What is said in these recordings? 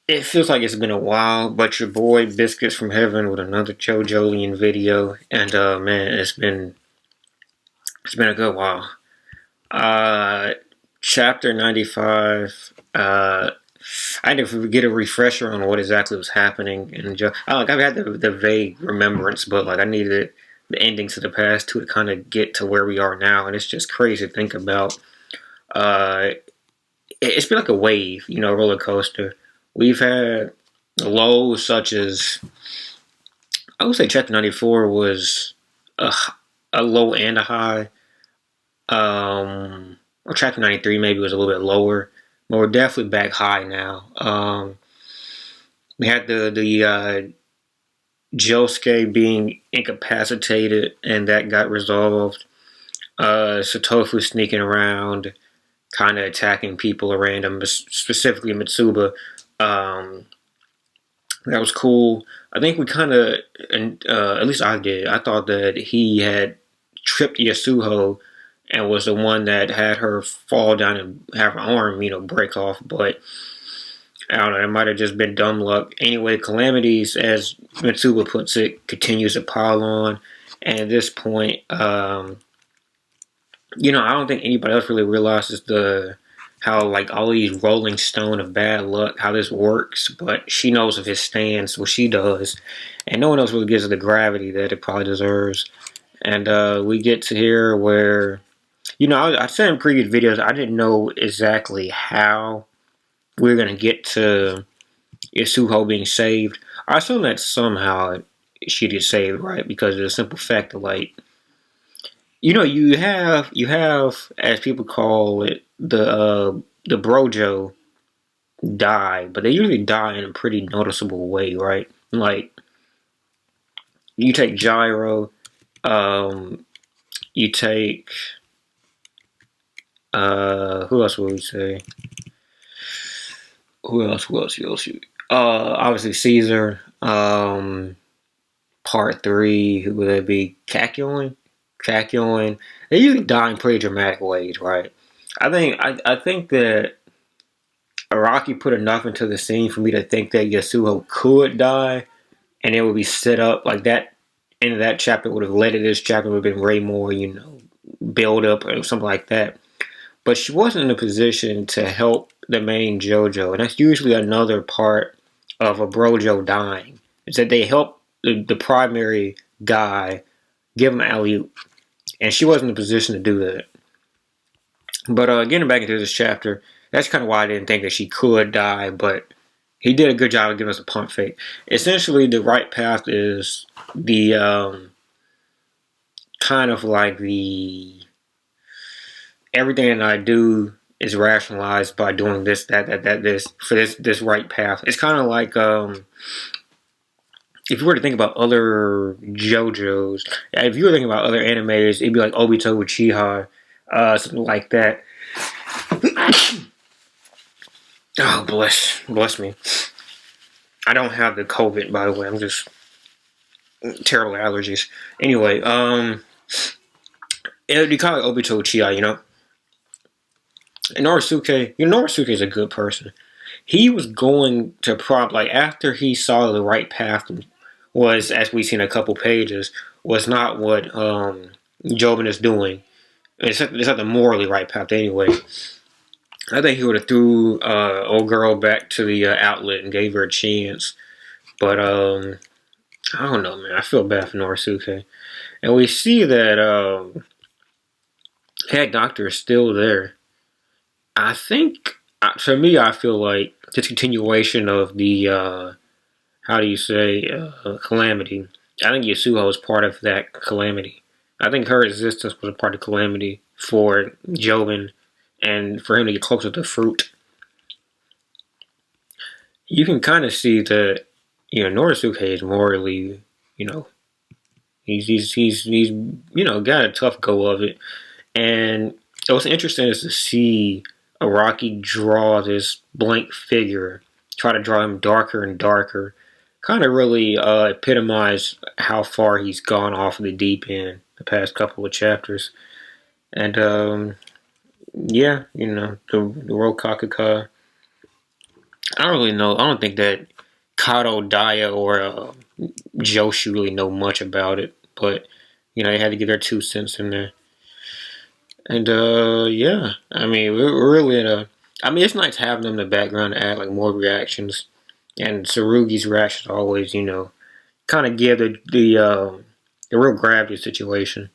It feels like it's been a while, but your boy Biscuits from Heaven with another JoJolion video, and man, it's been a good while. Uh, Chapter 95. I had to get a refresher on what exactly was happening, and I've had the vague remembrance, but like I needed the endings of the past to kind of get to where we are now, and it's just crazy to think about. Uh, it's been like a wave, roller coaster. We've had lows such as I would say Chapter 94 was a, a low and a high. Or Chapter 93 maybe was a little bit lower, but we're definitely back high now. We had the Josuke being incapacitated, and that got resolved. Satofu sneaking around, kind of attacking people at random, specifically Mitsuba. Um, that was cool. I think we kind of, and at least I did. I thought that he had tripped Yasuho and was the one that had her fall down and have her arm, break off. But I don't know. It might have just been dumb luck. Anyway, calamities, as Mitsuba puts it, continues to pile on. And at this point, I don't think anybody else really realizes the how like all these rolling stone of bad luck, how this works, but she knows of his stance, what she does, and no one else really gives it the gravity that it probably deserves. And we get to here where, I said in previous videos, I didn't know exactly how we are gonna get to Yasuho being saved. I assume that somehow she gets saved, right? Because of the simple fact that like you have as people call it the brojo die, but they usually die in a pretty noticeable way, right? Like you take Gyro, um, you take who else would we say? Who else? Who else? Who else? Obviously Caesar. Part three, who would that be? Kakyoin. Kakyoin. They usually die in pretty dramatic ways, right? I think that Araki put enough into the scene for me to think that Yasuho could die, and it would be set up like that. End of that chapter would have led to this chapter would have been way more, build up or something like that. But she wasn't in a position to help the main JoJo, and that's usually another part of a brojo dying. Is that they help the primary guy give him alley oop, and she wasn't in a position to do that. But getting back into this chapter, that's kind of why I didn't think that she could die, but he did a good job of giving us a pump fake. Essentially, the right path is the kind of like the everything that I do is rationalized by doing this, that, this for this right path. It's kind of like if you were to think about other JoJos, if you were thinking about other animators, it'd be like Obito Uchiha, something like that. Oh, bless me. I don't have the COVID, by the way. I'm just terrible allergies. Anyway, you call it Obito Uchiha, And Norisuke is a good person. He was going to like after he saw the right path was, as we see in a couple pages, was not what Jobin is doing. It's not the morally right path anyway. I think he would have threw old girl back to the outlet and gave her a chance. But I don't know, man. I feel bad for Norisuke. And we see that Head Doctor is still there. I think, for me, I feel like this continuation of the, how do you say, calamity. I think Yasuho is part of that calamity. I think her existence was a part of calamity for Jobin and for him to get closer to fruit. You can kind of see that, Norisuke is morally, he's got a tough go of it. And what's interesting is to see Araki draw this blank figure, try to draw him darker and darker, kind of really epitomize how far he's gone off of the deep end the past couple of chapters. And yeah, the Rokakuka I don't really know. I don't think that Kato, Daya, or Joshi really know much about it, but they had to get their 2 cents in there. And yeah, I mean, we're really in a. I mean, it's nice having them in the background to add like more reactions, and Sarugi's reactions always, kind of give the real gravity situation.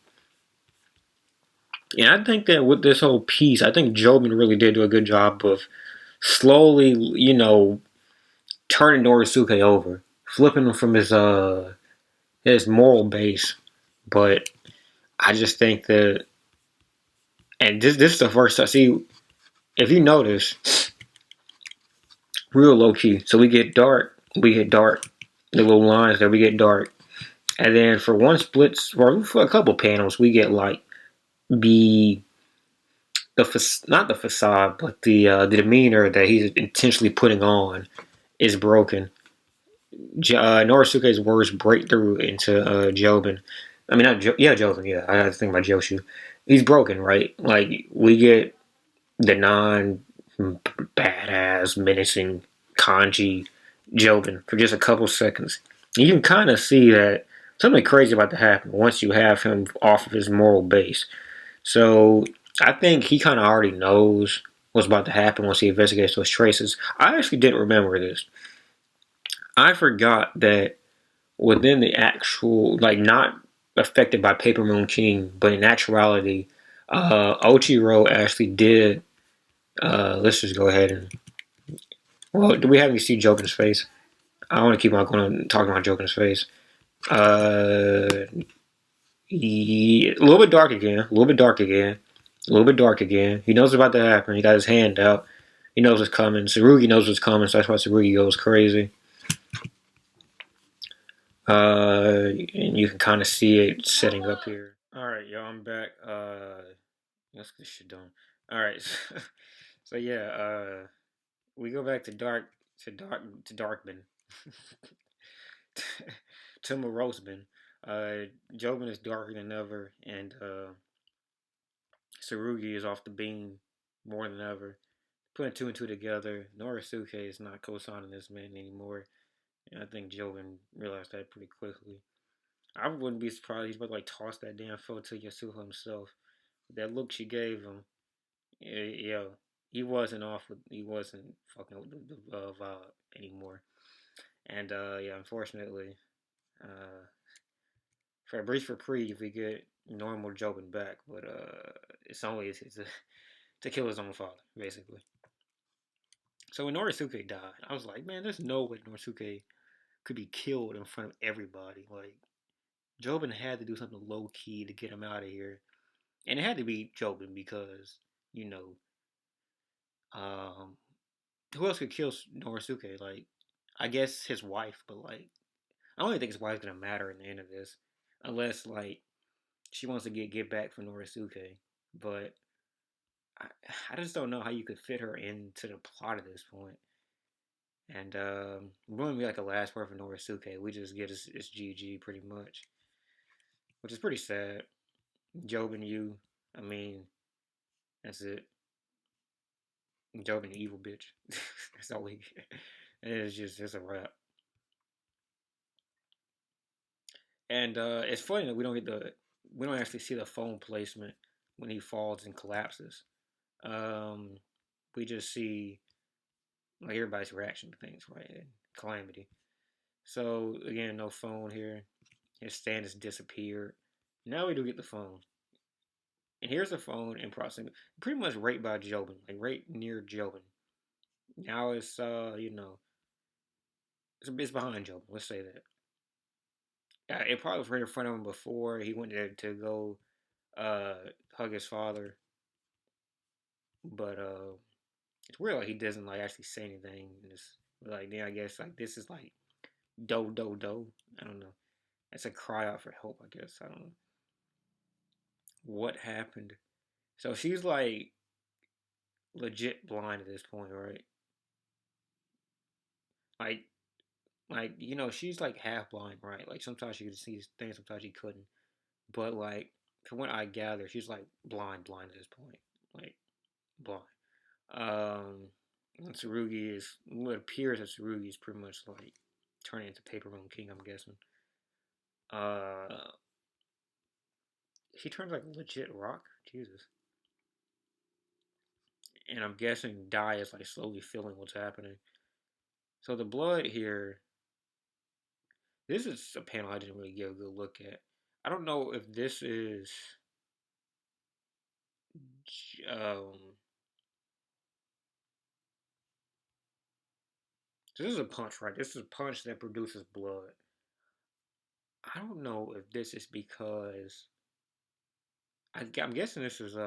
And I think that with this whole piece, I think Jobin really did do a good job of slowly, turning Norisuke over, flipping him from his moral base. But I just think that, and this is the first I see. If you notice, real low key. So we get dark, we get dark. The little lines there, we get dark, and then for one split, or for a couple panels, we get like the not the facade, but the demeanor that he's intentionally putting on is broken. Norisuke's words break through into Jobin. I mean, not yeah, Jobin. Yeah, I had to think about Joshu. He's broken, right? Like we get the non badass, menacing Kanji Jobin for just a couple seconds. You can kind of see that something crazy about to happen once you have him off of his moral base. So I think he kind of already knows what's about to happen once he investigates those traces. I actually didn't remember this. I forgot that within the actual, like, not affected by Paper Moon King, but in actuality, Ochiro actually did. Let's just go ahead and. Well, do we have you see Joker's face? I want to keep on going talking about Joker's face. Uh, a little bit dark again. A little bit dark again. A little bit dark again. He knows about to happen. He got his hand out. He knows what's coming. Tsurugi knows what's coming, so that's why Tsurugi goes crazy. And you can kind of see it setting up here. All right, y'all, I'm back. Let's get this shit done. All right, so yeah, we go back to Darkman, to Morosman. Jobin is darker than ever, and Tsurugi is off the beam more than ever. Putting two and two together, Norisuke is not co-signing this man anymore, and I think Jobin realized that pretty quickly. I wouldn't be surprised he's about to like toss that damn photo to Yasuo himself. That look she gave him, yeah, he wasn't fucking with the vibe anymore. And yeah, unfortunately, uh, for a brief reprieve, we get normal Jobin back, but it's only to kill his own father, basically. So when Norisuke died, I was like, man, there's no way Norisuke could be killed in front of everybody. Like, Jobin had to do something low key to get him out of here. And it had to be Jobin because, you know, um, who else could kill Norisuke? Like, I guess his wife, but like, I don't even think his wife's gonna matter in the end of this, unless like she wants to get back for Norisuke. But I, I just don't know how you could fit her into the plot at this point. And going to be like a last word for Norisuke. We just get his GG pretty much, which is pretty sad. Job and you, I mean, that's it. Job and the evil bitch. That's all we get. It's a wrap. And it's funny that we don't actually see the phone placement when he falls and collapses. Um, we just see like everybody's reaction to things, right? And calamity. So again, no phone here. His stand has disappeared. Now we do get the phone. And here's the phone in proximity, pretty much right by Jobin, like right near Jobin. Now it's it's behind Jobin. Let's say that. It probably was right in front of him before he went there to go uh, hug his father, but it's weird like he doesn't like actually say anything. It's like then I guess like this is like do. I don't know. It's a cry out for help. I guess I don't know what happened. So she's like legit blind at this point, right? Like she's like half blind, right? Like sometimes she could see things, sometimes she couldn't. But like from what I gather, she's like blind at this point, like blind. Um, And Tsurugi is what appears that Tsurugi is pretty much like turning into Paper Moon King. I'm guessing. Uh, he turns like legit rock. Jesus. And I'm guessing Dai is like slowly feeling what's happening. So the blood here. This is a panel I didn't really get a good look at. I don't know if this is um. So this is a punch, right? This is a punch that produces blood. I don't know if this is because I'm guessing this is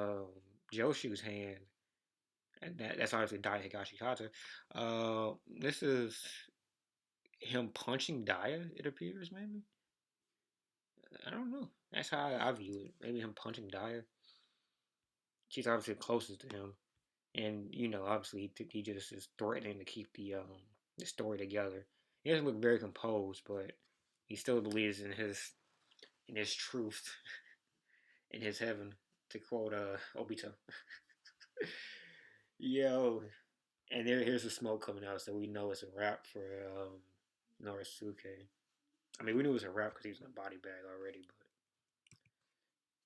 Joshu's hand, and that's obviously Daya Higashi Kata. This is him punching Daya. It appears maybe. I don't know. That's how I view it. Maybe him punching Daya. She's obviously closest to him, and obviously he just is threatening to keep the story together. He doesn't look very composed, but he still believes in his truth, in his heaven, to quote Obito. Yo, and here's the smoke coming out, so we know it's a wrap for Norisuke. I mean, we knew it was a wrap because he was in a body bag already, but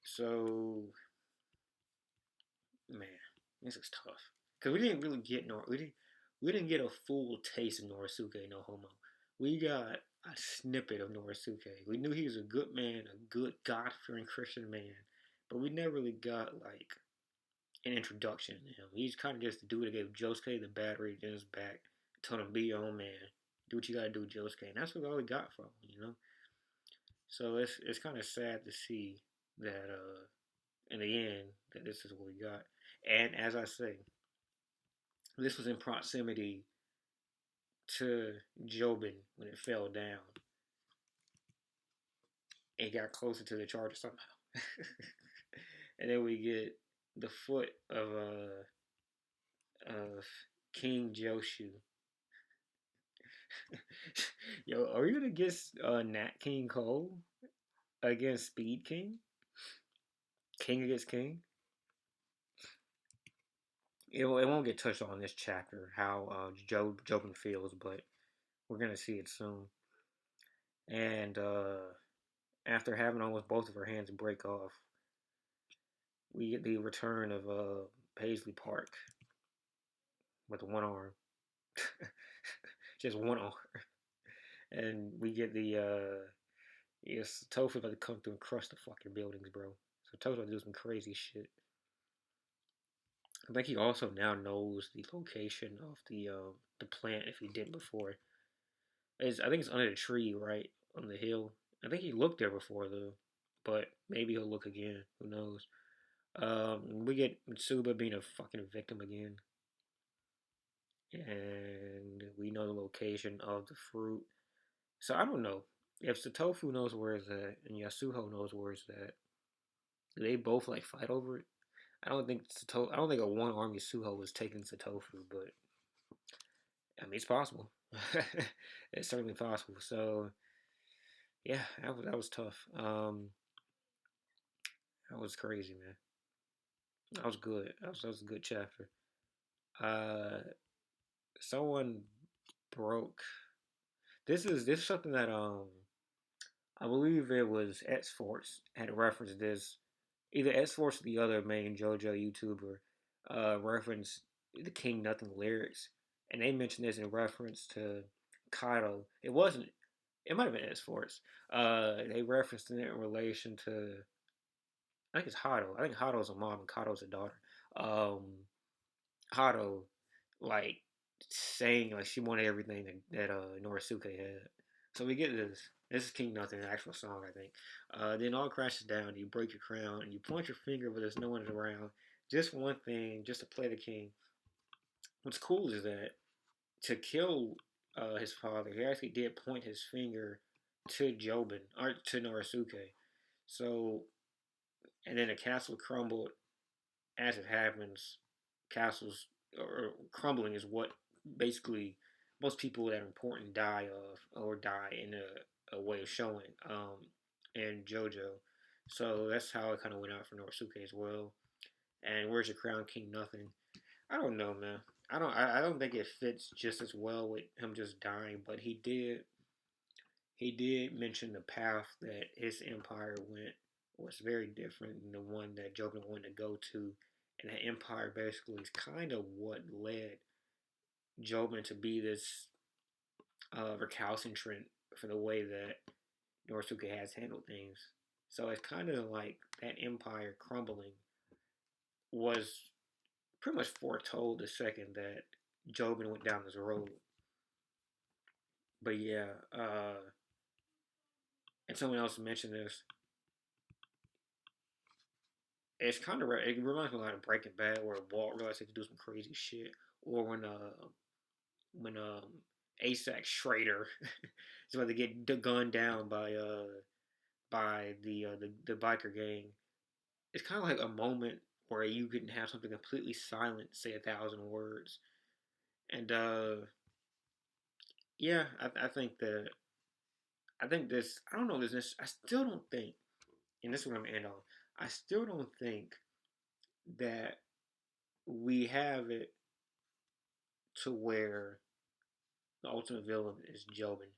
so man, this is tough because we didn't really get we didn't get a full taste of Norisuke no homo. We got a snippet of Norisuke. We knew he was a good man, a good God fearing Christian man, but we never really got like an introduction to him. He's kind of just the dude that gave Josuke the battery in his back, told him be your own man, do what you gotta do, Josuke, and that's what all we got from him. So it's kind of sad to see that in the end that this is what we got. And as I say, this was in proximity to Jobin when it fell down. It got closer to the charger somehow. And then we get the foot of King Joshu. Yo, are you gonna get Nat King Cole against Speed King? King against King? It won't get touched on in this chapter how Jobin feels, but we're gonna see it soon. And after having almost both of her hands break off, we get the return of Paisley Park with one arm, just one arm, and we get the yes, Tofu about to come through and crush the fucking buildings, bro. So Tofu do some crazy shit. I think he also now knows the location of the plant if he didn't before. I think it's under the tree, right on the hill. I think he looked there before though, but maybe he'll look again. Who knows? We get Mitsuba being a fucking victim again, and we know the location of the fruit. So I don't know if Satofu knows where it's at and Yasuho knows where it's at. Do they both like fight over it? I don't think a one arm Yasuho was taking Satofu, but I mean it's possible. It's certainly possible. So yeah, that was tough. That was crazy, man. That was good. That was a good chapter. Uh, someone broke. This is something that I believe it was X Force had referenced this. Either X Force or the other main JoJo YouTuber referenced the King Nothing lyrics, and they mentioned this in reference to Kaido. It wasn't. It might have been X Force. They referenced it in relation to. I think it's Hado. I think Hado's a mom and Kaido's a daughter. Um, Hado, like saying like she wanted everything that Norisuke had. So we get this. This is King Nothing, an actual song, I think. Then all crashes down. You break your crown and you point your finger, but there's no one around. Just one thing, just to play the king. What's cool is that to kill his father, he actually did point his finger to Jobin or to Norisuke. So, and then the castle crumbled as it happens. Castles or crumbling is what basically most people that are important die of or die in a way of showing in JoJo. So that's how it kind of went out for Norisuke as well. And where's your crown, King? Nothing. I don't know, man. I don't think it fits just as well with him just dying, but he did mention the path that his empire went was very different than the one that Jobin wanted to go to, and that empire basically is kind of what led Jobin to be this recalcitrant for the way that Norisuke has handled things. So it's kind of like that empire crumbling was pretty much foretold the second that Jobin went down this road. But yeah, and someone else mentioned this. It's kind of it reminds me a lot of Breaking Bad, where Walt realized he had to do some crazy shit, or when ASAC Schrader is about to get gunned down by the biker gang. It's kind of like a moment where you can have something completely silent say 1,000 words, and yeah, I think this. I don't know. This. I still don't think, and this is what I'm gonna end on. I still don't think that we have it to where the ultimate villain is Jobin.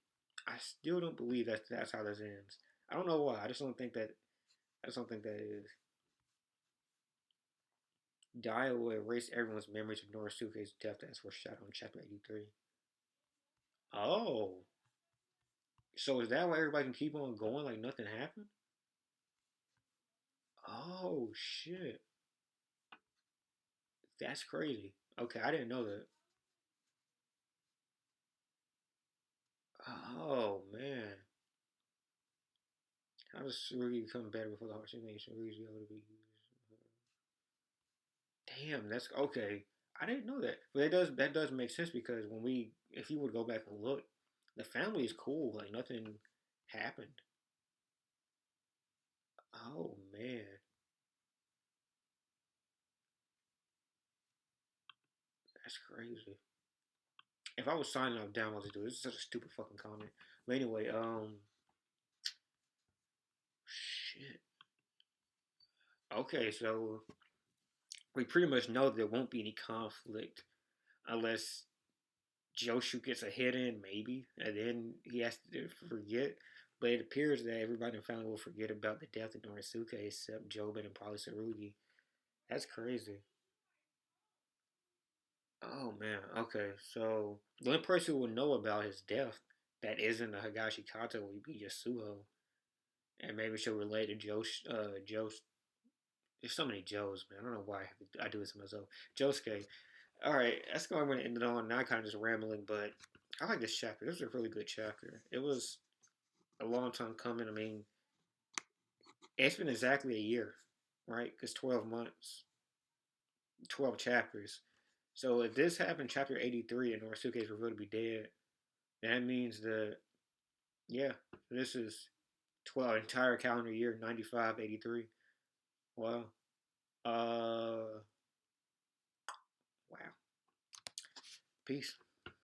I still don't believe that's how this ends. I don't know why. I just don't think that. I just don't think that is. Dio will erase everyone's memories of Norisuke's death as foreshadowed in Chapter 83. Oh, so is that why everybody can keep on going like nothing happened? Oh shit, that's crazy. Okay, I didn't know that. Oh man, how does Tsurugi become better before the heart simulation? Tsurugi's able to be used. Damn, that's okay. I didn't know that, but that does make sense because if you would go back and look, the family is cool. Like nothing happened. Oh man, that's crazy. If I was signing up downloads to do this is such a stupid fucking comment. But anyway, shit. Okay, so we pretty much know there won't be any conflict unless Joshu gets a hit in, maybe, and then he has to forget. But it appears that everybody in the family will forget about the death of Norisuke except Jobin and probably Sarugi. That's crazy. Oh man. Okay, so the only person who will know about his death that isn't the Higashi Kato will be Yasuo, and maybe she'll relate to Joe. There's so many Joes, man. I don't know why I do this to myself. Josuke. All right, that's what I'm going to end it on. Now, kind of just rambling, but I like this chapter. This was a really good chapter. It was a long time coming. I mean, it's been exactly a year, right? Because 12 months, 12 chapters. So if this happened, chapter 83, and Norisuke is revealed to be dead, that means that, yeah, this is 12 entire calendar year, 95, 83. Wow. Uh, wow. Peace.